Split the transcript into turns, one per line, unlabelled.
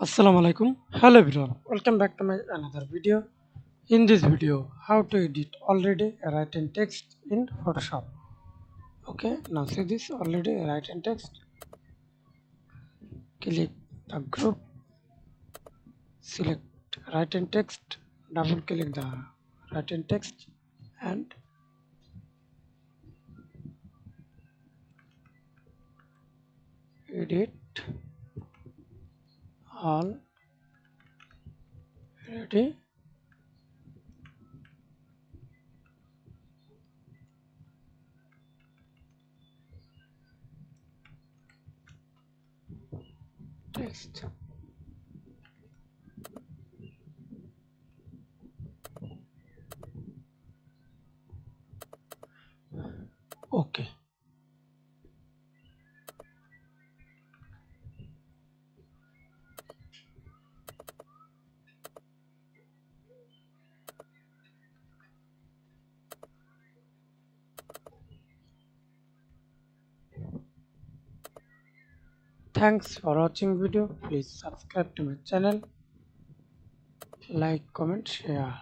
Assalamu alaikum. Hello everyone. Welcome back to my another video. In this video, how to edit already written text in Photoshop. Okay, now see this already written text. Click the group, select written text, double click the written text and edit all ready text. Okay. Thanks for watching video. Please subscribe to my channel, like, comment, share.